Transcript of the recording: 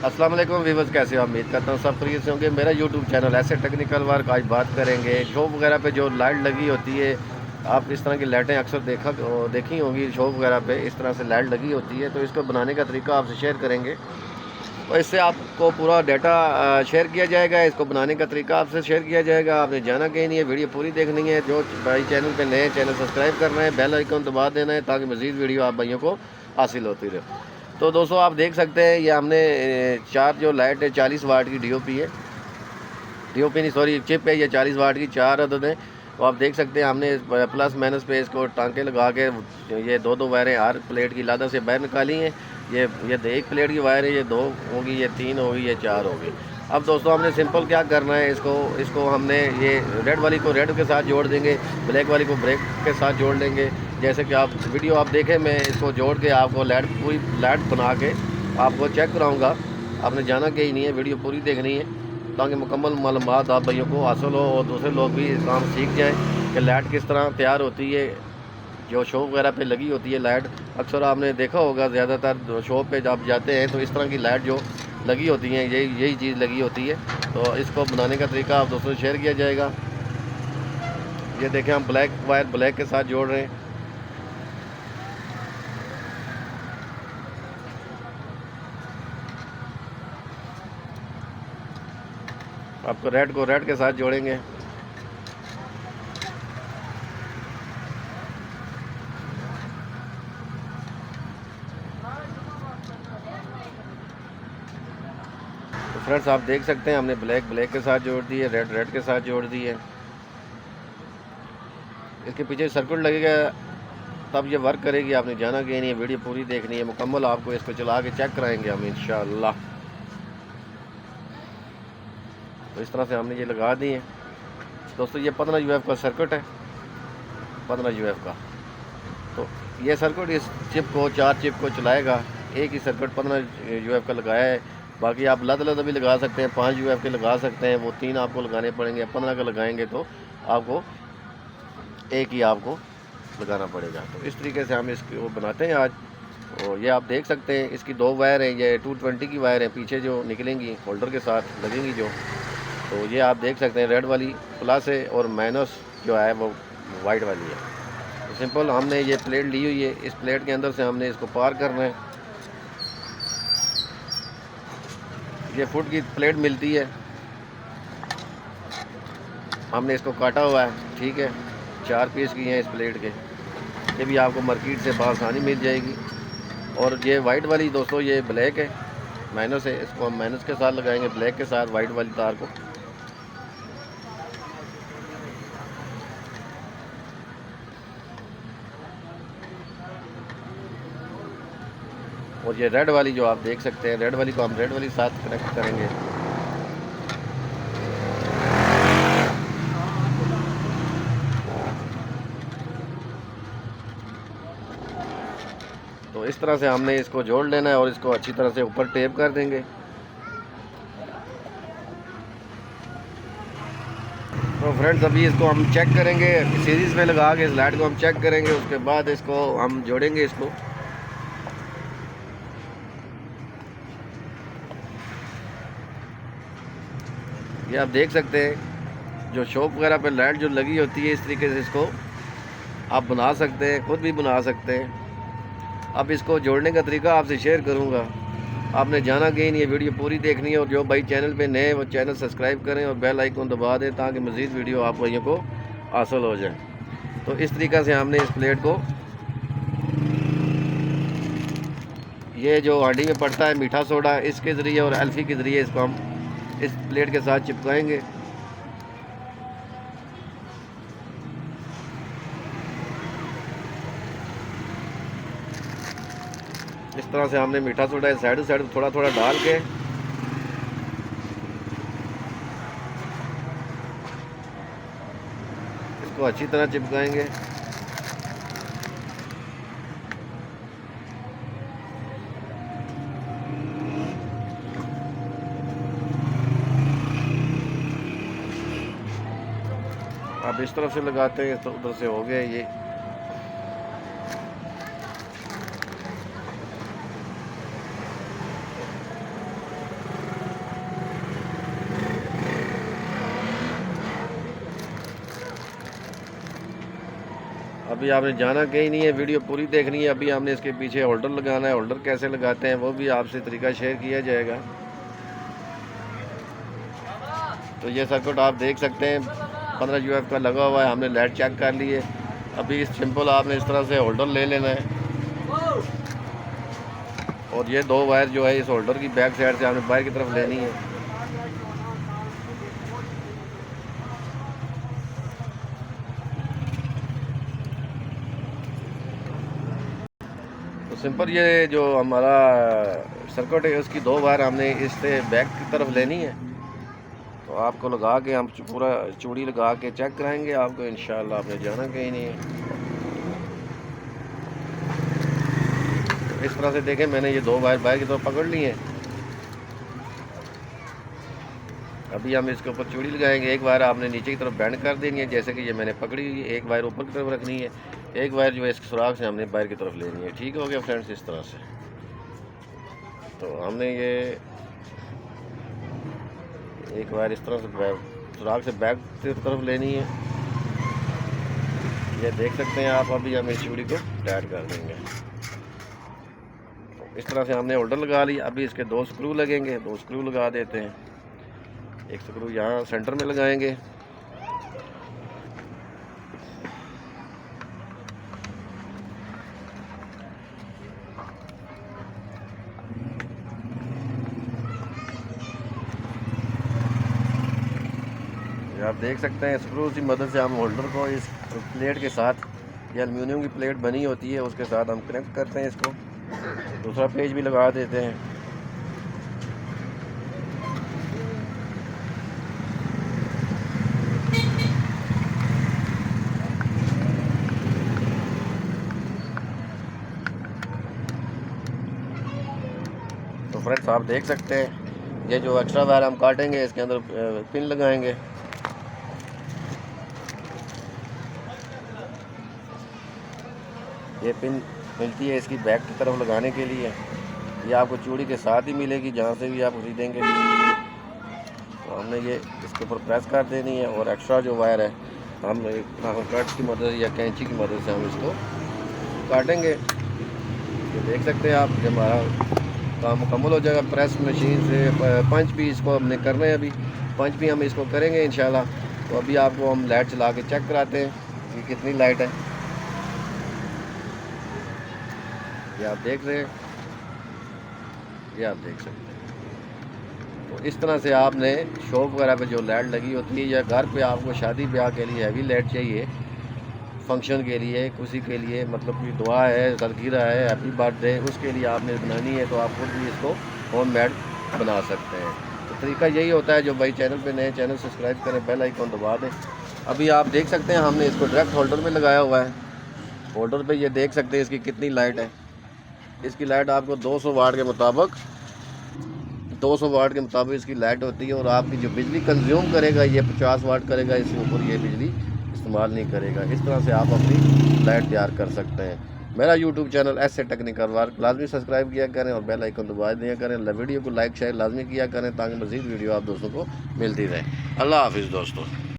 अस्सलाम वालेकुम व्यूअर्स, कैसे हो? उम्मीद करता हूँ सब खैरियत से होंगे। मेरा यूट्यूब चैनल ऐसे टेक्निकल वर्क, आज बात करेंगे शॉप वगैरह पे जो लाइट लगी होती है। आप इस तरह की लाइटें अक्सर देखी होंगी शॉप वगैरह पे, इस तरह से लाइट लगी होती है। तो इसको बनाने का तरीका आपसे शेयर करेंगे। तो इससे आपको पूरा डाटा शेयर किया जाएगा, इसको बनाने का तरीका आपसे शेयर किया जाएगा। आपने जाना कहीं नहीं है, वीडियो पूरी देखनी है। जो भाई चैनल पे नए, चैनल सब्सक्राइब करना है, बेल आइकन दबा देना है ताकि मज़ीद वीडियो आप भाइयों को हासिल होती रहे। तो दोस्तों आप देख सकते हैं, ये हमने चार जो लाइट है 40 वाट की डीओपी है, डीओपी नहीं सॉरी चिप है, ये 40 वाट की चार अदद है। तो आप देख सकते हैं हमने प्लस माइनस पे इसको टांके लगा के ये दो वायरें हर प्लेट की लादा से बाहर निकाली हैं। ये एक प्लेट की वायर है, ये दो होगी, ये तीन होगी, ये चार होगी। अब दोस्तों हमने सिंपल क्या करना है, इसको हमने ये रेड वाली को रेड के साथ जोड़ देंगे, ब्लैक वाली को ब्लैक के साथ जोड़ देंगे। जैसे कि आप वीडियो आप देखें, मैं इसको जोड़ के आपको लाइट पूरी लाइट बना के आपको चेक कराऊँगा। आपने जाना कहीं नहीं है, वीडियो पूरी देखनी है ताकि मुकम्मल मालूमात आप भाइयों को हासिल हो और दूसरे लोग भी इस काम सीख जाएँ कि लाइट किस तरह तैयार होती है। जो शॉप वगैरह पे लगी होती है लाइट, अक्सर आपने देखा होगा ज़्यादातर शॉप पे जब जाते हैं तो इस तरह की लाइट जो लगी होती हैं, यही चीज़ लगी होती है। तो इसको बनाने का तरीका आप दोस्तों से शेयर किया जाएगा। ये देखें, हम ब्लैक वायर ब्लैक के साथ जोड़ रहे हैं। आपको रेड को रेड के साथ जोड़ेंगे। तो फ्रेंड्स आप देख सकते हैं हमने ब्लैक ब्लैक के साथ जोड़ दी है, रेड रेड के साथ जोड़ दी है। इसके पीछे सर्किट लगेगा तब ये वर्क करेगी। आपने जाना कि नहीं है, वीडियो पूरी देखनी है मुकम्मल, आपको इसको चला के चेक कराएंगे हम इंशाअल्लाह। तो इस तरह से हमने ये लगा दी है दोस्तों। ये 15 यूएफ का सर्किट है, 15 यूएफ का। तो ये सर्किट इस चिप को, चार चिप को चलाएगा। एक ही सर्किट 15 यूएफ का लगाया है। बाकी आप लद लद भी लगा सकते हैं, 5 यूएफ के लगा सकते हैं, वो 3 आपको लगाने पड़ेंगे। 15 का लगाएंगे तो आपको एक ही आपको लगाना पड़ेगा। तो इस तरीके से हम इसको बनाते हैं आज। और ये आप देख सकते हैं, इसकी दो वायर हैं, ये 220 की वायर है, पीछे जो निकलेंगी होल्डर के साथ लगेंगी जो। तो ये आप देख सकते हैं रेड वाली प्लस है और माइनस जो है वो वाइट वाली है। तो सिंपल हमने ये प्लेट ली हुई है, इस प्लेट के अंदर से हमने इसको पार करना है। ये फुट की प्लेट मिलती है, हमने इसको काटा हुआ है, ठीक है। 4 पीस की हैं इस प्लेट के। ये भी आपको मार्केट से आसानी मिल जाएगी। और ये वाइट वाली दोस्तों ये ब्लैक है, माइनस है, इसको हम माइनस के साथ लगाएंगे, ब्लैक के साथ वाइट वाली तार को। और ये रेड वाली जो आप देख सकते हैं, रेड वाली को हम रेड वाली साथ कनेक्ट करेंगे। तो इस तरह से हमने इसको जोड़ लेना है और इसको अच्छी तरह से ऊपर टेप कर देंगे। तो फ्रेंड्स अभी इसको हम चेक करेंगे, सीरीज़ में लगा के इस लाइट को हम चेक करेंगे, उसके बाद इसको हम जोड़ेंगे इसको। ये आप देख सकते हैं जो शॉप वगैरह पे लाइट जो लगी होती है, इस तरीके से इसको आप बना सकते हैं, खुद भी बना सकते हैं। अब इसको जोड़ने का तरीका आपसे शेयर करूंगा। आपने जाना कहीं नहीं है, वीडियो पूरी देखनी है। और जो भाई चैनल पे नए वो चैनल सब्सक्राइब करें और बेल आइकन दबा दें ताकि मज़ीद वीडियो आप भाइयों को हासिल हो जाए। तो इस तरीक़े से हमने इस प्लेट को, ये जो हांडी में पड़ता है मीठा सोडा, इसके ज़रिए और एल्फी के ज़रिए इसको हम इस प्लेट के साथ चिपकाएंगे। इस तरह से हमने मीठा सोडा साइड साइड थोड़ा थोड़ा डाल के इसको अच्छी तरह चिपकाएंगे। अब इस तरफ से लगाते हैं तो उधर से हो गया ये। अभी आपने जाना कहीं नहीं है, वीडियो पूरी देखनी है। अभी हमने इसके पीछे होल्डर लगाना है, होल्डर कैसे लगाते हैं वो भी आपसे तरीका शेयर किया जाएगा। तो ये सर्किट आप देख सकते हैं 15 UF का लगा हुआ है, हमने लाइट चेक कर ली है। अभी इस सिंपल आपने इस तरह से होल्डर ले लेना है और ये 2 वायर जो है इस होल्डर की बैक साइड से आपने बाहर की तरफ लेनी है। तो सिंपल ये जो हमारा सर्किट है उसकी 2 वायर हमने इससे बैक की तरफ लेनी है। तो आपको लगा के हम पूरा चूड़ी लगा के चेक कराएंगे आपको, इंशाल्लाह आपने जाना कहीं नहीं है। तो इस तरह से देखें मैंने ये 2 वायर बाहर की तरफ पकड़ ली हैं। अभी हम इसके ऊपर चूड़ी लगाएंगे। एक वायर आपने नीचे की तरफ बेंड कर देनी है जैसे कि ये मैंने पकड़ी हुई है, एक वायर ऊपर की तरफ रखनी है, एक वायर जो है इसके सुराख से हमने बाहर की तरफ लेनी है। ठीक हो गया फ्रेंड्स, इस तरह से। तो हमने ये एक वायर इस तरह से सुराख से बैक की तरफ लेनी है, ये देख सकते हैं आप। अभी हम इस चूड़ी को टाइट कर देंगे। तो इस तरह से हमने होल्डर लगा लिया। अभी इसके 2 स्क्रू लगेंगे, 2 स्क्रू लगा देते हैं। एक स्क्रू यहाँ सेंटर में लगाएंगे, आप देख सकते हैं स्क्रू की मदद से हम होल्डर को इस प्लेट के साथ, ये एल्युमिनियम की प्लेट बनी होती है उसके साथ हम कनेक्ट करते हैं इसको। दूसरा पेज भी लगा देते हैं। तो फ्रेंड्स आप देख सकते हैं ये जो एक्स्ट्रा वायर हम काटेंगे इसके अंदर पिन लगाएंगे। ये पिन मिलती है इसकी बैक की तरफ लगाने के लिए, ये आपको चूड़ी के साथ ही मिलेगी जहाँ से भी आप खरीदेंगे। तो हमने ये इसके ऊपर प्रेस कर देनी है और एक्स्ट्रा जो वायर है हम कट की मदद या कैंची की मदद से हम इसको काटेंगे। ये देख सकते हैं आप, ये हमारा काम मुकम्मल हो जाएगा। प्रेस मशीन से पंच भी इसको हमने करना है, अभी पंच भी हम इसको करेंगे इंशाल्लाह। तो अभी आपको हम लाइट चला के चेक कराते हैं कि कितनी लाइट है। ये आप देख रहे हैं, ये आप देख सकते हैं। तो इस तरह से आपने शॉप वगैरह पे जो लाइट लगी होती है या घर पे आपको शादी ब्याह के लिए हैवी लाइट चाहिए, फंक्शन के लिए, खुशी के लिए, मतलब कि दुआ है, सलगीरा है, हैप्पी बर्थडे, उसके लिए आपने बनानी है तो आप खुद भी इसको होममेड बना सकते हैं। तो तरीका यही होता है। जो भाई चैनल पे नए, चैनल सब्सक्राइब करें, बेल आइकन दबा दें। अभी आप देख सकते हैं हमने इसको डायरेक्ट होल्डर में लगाया हुआ है। होल्डर पे ये देख सकते हैं इसकी कितनी लाइट है। इसकी लाइट आपको 200 वाट के मुताबिक 200 वाट के मुताबिक इसकी लाइट होती है और आपकी जो बिजली कंज्यूम करेगा ये 50 वाट करेगा, इसके ऊपर ये बिजली इस्तेमाल नहीं करेगा। इस तरह से आप अपनी लाइट तैयार कर सकते हैं। मेरा यूट्यूब चैनल ऐसे टेक्निकल वर्क लाजमी सब्सक्राइब किया करें और बेल आइकन दबा दिया करें। वीडियो को लाइक शेयर लाजमी किया करें ताकि मज़ीद वीडियो आप दोस्तों को मिलती रहे। अल्लाह हाफिज़ दोस्तों।